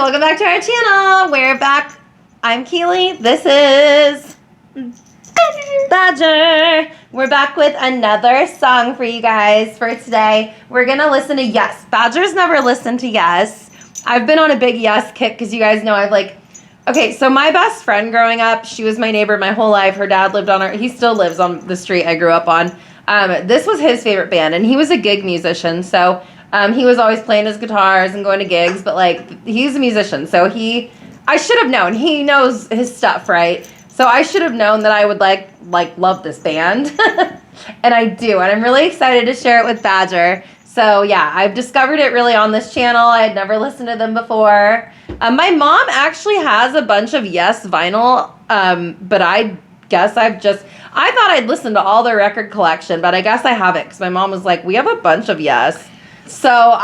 welcome back to our channel. We're back. I'm Keely. This is Badger. We're back with another song for you guys for today. We're going to listen to Yes. Badger's never listened to Yes. I've been on a big Yes kick because you guys know I've okay, so my best friend growing up, she was my neighbor my whole life. Her dad lived he still lives on the street I grew up on. This was his favorite band, and he was a gig musician, so he was always playing his guitars and going to gigs, but he's a musician, so I should have known. He knows his stuff, right? So I should have known that I would love this band, and I do, and I'm really excited to share it with Badger. So yeah, I've discovered it really on this channel. I had never listened to them before. My mom actually has a bunch of Yes vinyl, but I guess I thought I'd listened to all their record collection, but I guess I haven't, because my mom was like, we have a bunch of Yes. So,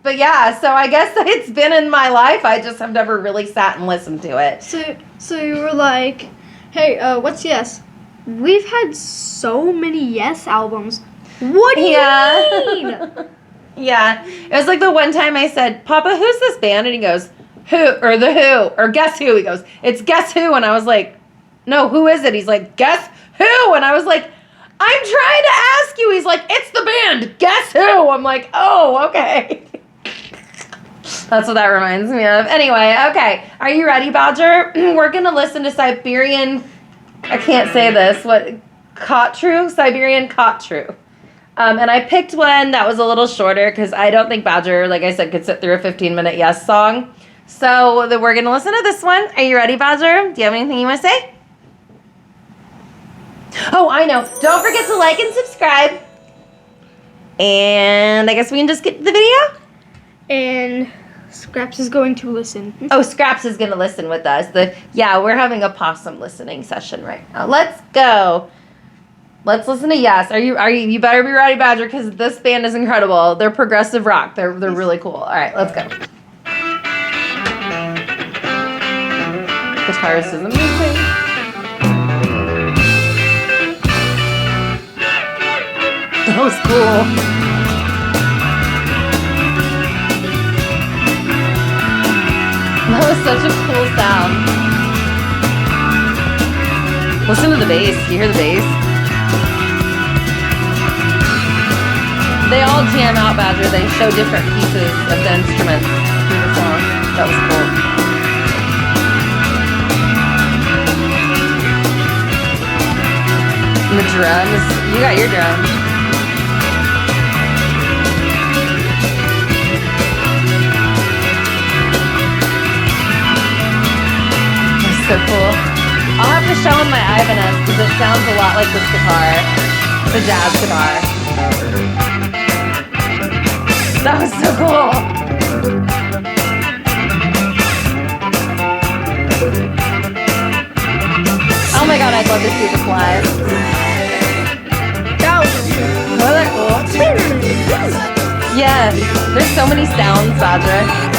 but yeah, so I guess it's been in my life. I just have never really sat and listened to it. So you were like, hey, what's Yes? We've had so many Yes albums. What do you mean? Yeah. It was like the one time I said, Papa, who's this band? And he goes, Who? Or the Who? Or Guess Who? He goes, it's Guess Who? And I was like, no, who is it? He's like, Guess Who? And I was like, I'm trying to ask you. He's like, it's the band. Guess Who? I'm like, oh, okay. That's what that reminds me of. Anyway, okay. Are you ready, Badger? We're going to listen to Siberian, I can't say this, Khatru? Siberian Khatru. And I picked one that was a little shorter because I don't think Badger, like I said, could sit through a 15-minute Yes song. So we're going to listen to this one. Are you ready, Badger? Do you have anything you want to say? Oh, I know. Don't forget to like and subscribe. And I guess we can just get to the video. And Scraps is going to listen. Oh, Scraps is going to listen with us. We're having a possum listening session right now. Let's go. Let's listen to Yes. You better be ready, Badger, because this band is incredible. They're progressive rock. They're really cool. All right, let's go. Guitarist is amazing. That was cool. That was such a cool sound. Listen to the bass. Do you hear the bass? They all jam out, Badger. They show different pieces of the instruments through the song. That was cool. And the drums. You got your drums. So cool. I'll have to show him my Ibanez because it sounds a lot like this guitar. The jazz guitar. That was so cool. Oh my god, I'd love to see this live. Wasn't that cool? Yeah, there's so many sounds, Badger.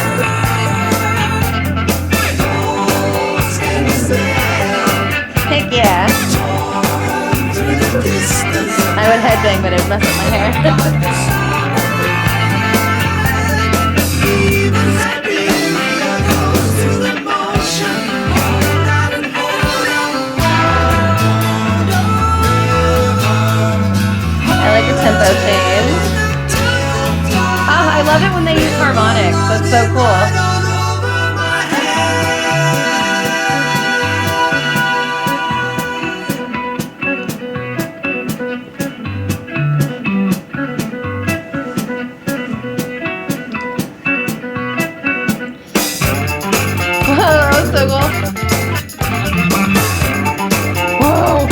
Heck yeah. I would headbang, but it would mess up my hair. I like the tempo change. Oh, I love it when they use harmonics. That's so cool. So cool. Whoa!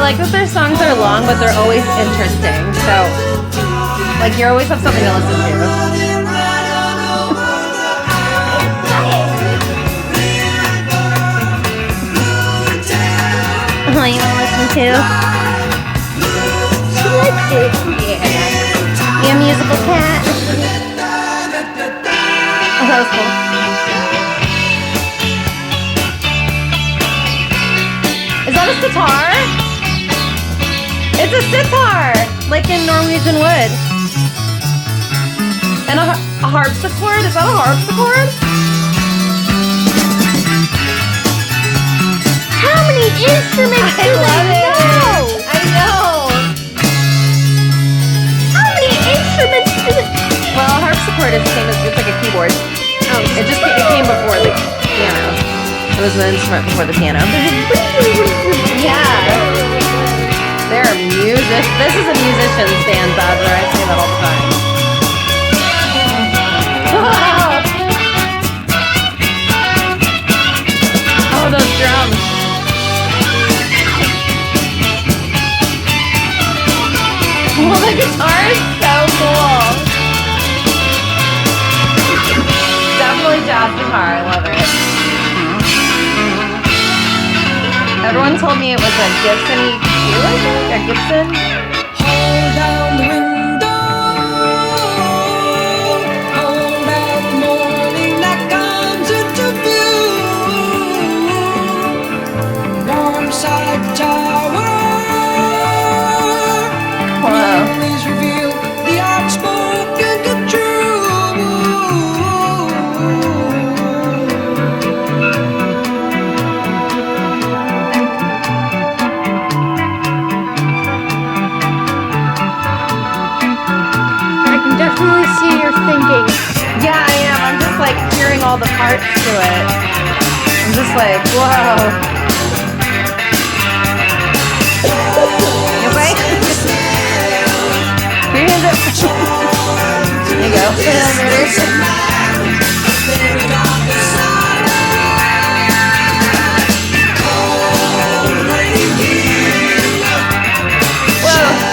like that their songs are long, but they're always interesting. So, like, you always have something to listen to. Oh, you want to listen to? She likes it. Yeah. You a musical cat? Oh, that was cool. Is that a sitar? It's a sitar, like in Norwegian wood. And a harpsichord? Is that a harpsichord? How many instruments do they know? I know. How many instruments do they? Well, a harpsichord is the same as, it's like a keyboard. Oh, It came before the piano. It was an instrument before the piano. Yeah. They're music. This is a musician's band, Badger. I say that all the time. Oh, those drums. Well, the guitar is so cool. Definitely jazz guitar. I love it. Everyone told me it was a Gibson EQ, I think? A Gibson? Hold down the window. Hold out the morning that comes into view. Warm side tower. Hello. Please reveal the outspoken Khatru. I can definitely see you're thinking. Yeah, I am. I'm just like hearing all the parts to it. I'm just like, whoa. You okay? Your hands up. There you go. Put it on there. Whoa.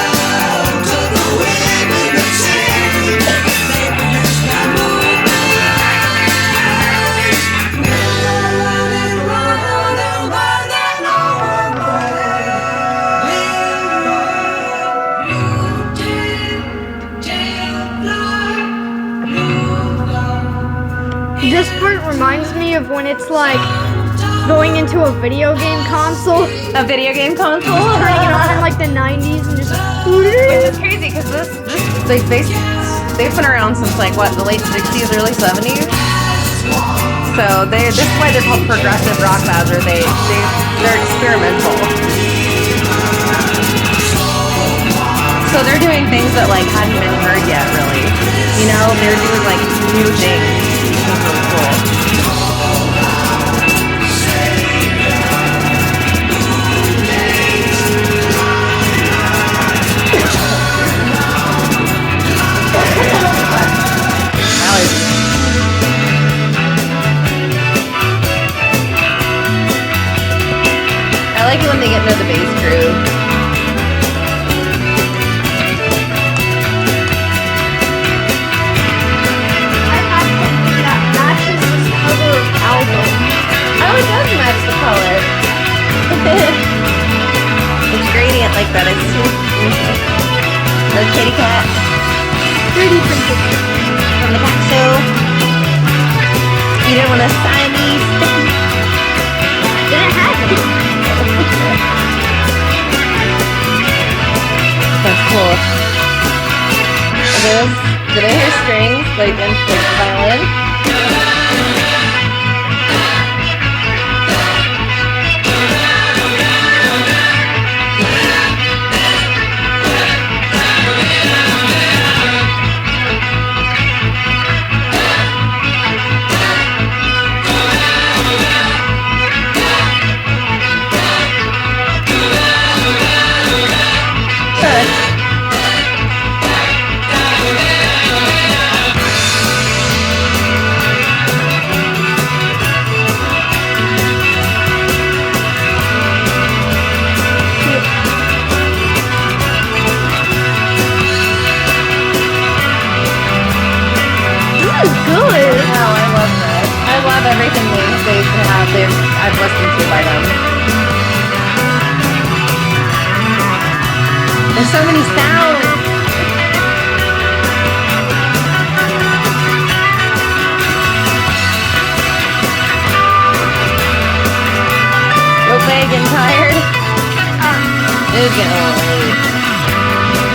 This part reminds me of when it's like going into a video game console, A video game console? turning it on in like the 90s and just. Which is crazy because they've been around since like what, the late 60s, early 70s. So this is why they're called progressive rock bands, or they're experimental. So they're doing things that like hadn't been heard yet, really. You know, they're doing like new things. It's really cool. I like it when they get into the bass groove. I have something that matches this cover of album. Oh, it does match the color. It's gradient like that, I see. The kitty cat 3D printed. from the cat show. You didn't want to sign these. Didn't have it. That's cool. Did I hear strings like in like violin? There's so many sounds. Real big and tired. It is getting a little late.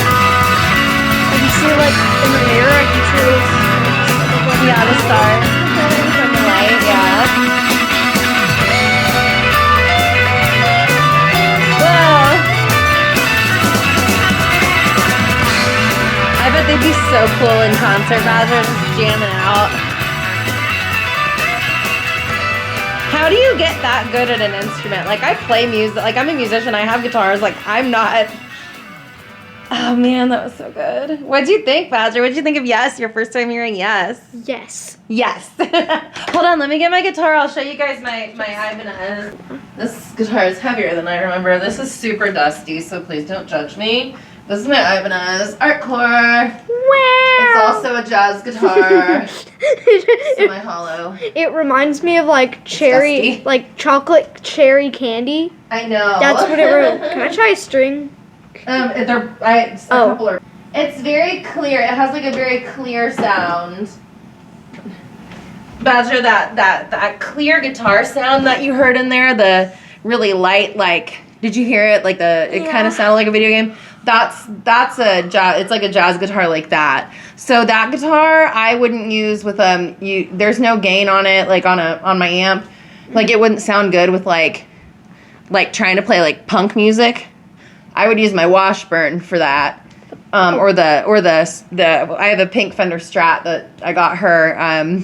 I can see like in the mirror. I can see this. Yeah, the star from the light, yeah. Whoa. I bet they'd be so cool in concert, Badger, just jamming out. How do you get that good at an instrument? Like, I play music, like, I'm a musician, I have guitars, like, I'm not. Oh man, that was so good. What'd you think, Badger? What'd you think of Yes, your first time hearing Yes? Yes. Yes. Hold on, let me get my guitar. I'll show you guys my Ibanez. This guitar is heavier than I remember. This is super dusty, so please don't judge me. This is my Ibanez Artcore. Wow. It's also a jazz guitar. Semi-hollow. It reminds me of like cherry, dusty. like chocolate cherry candy. I know. That's what it. Can I try a string? A couple are. It's very clear. It has like a very clear sound. Badger, that clear guitar sound that you heard in there, the really light, like, did you hear it? Like it kind of sounded like a video game. That's a jazz. It's like a jazz guitar like that. So that guitar I wouldn't use with there's no gain on it, like on my amp. Like it wouldn't sound good with like trying to play like punk music. I would use my Washburn for that, or the I have a pink Fender Strat that I got her.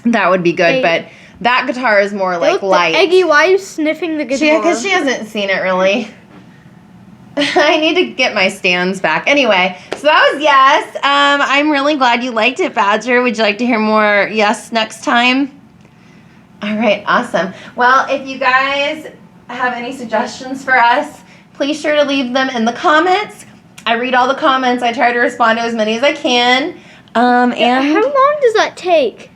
That would be good, Hey. but that guitar is more like light. Eggy, why are you sniffing the guitar? Because she hasn't seen it really. I need to get my stands back. Anyway, so that was Yes. I'm really glad you liked it, Badger. Would you like to hear more Yes next time? All right, awesome. Well, if you guys have any suggestions for us, please sure to leave them in the comments. I read all the comments. I try to respond to as many as I can. And How long does that take?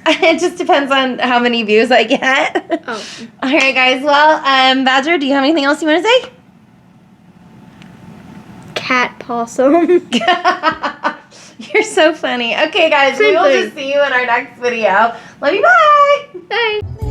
it just depends on how many views I get. Oh. All right, guys. Well, Badger, do you have anything else you want to say? Cat possum. You're so funny. Okay, guys, we Same will thing. just see you in our next video. Love you. Bye. Bye.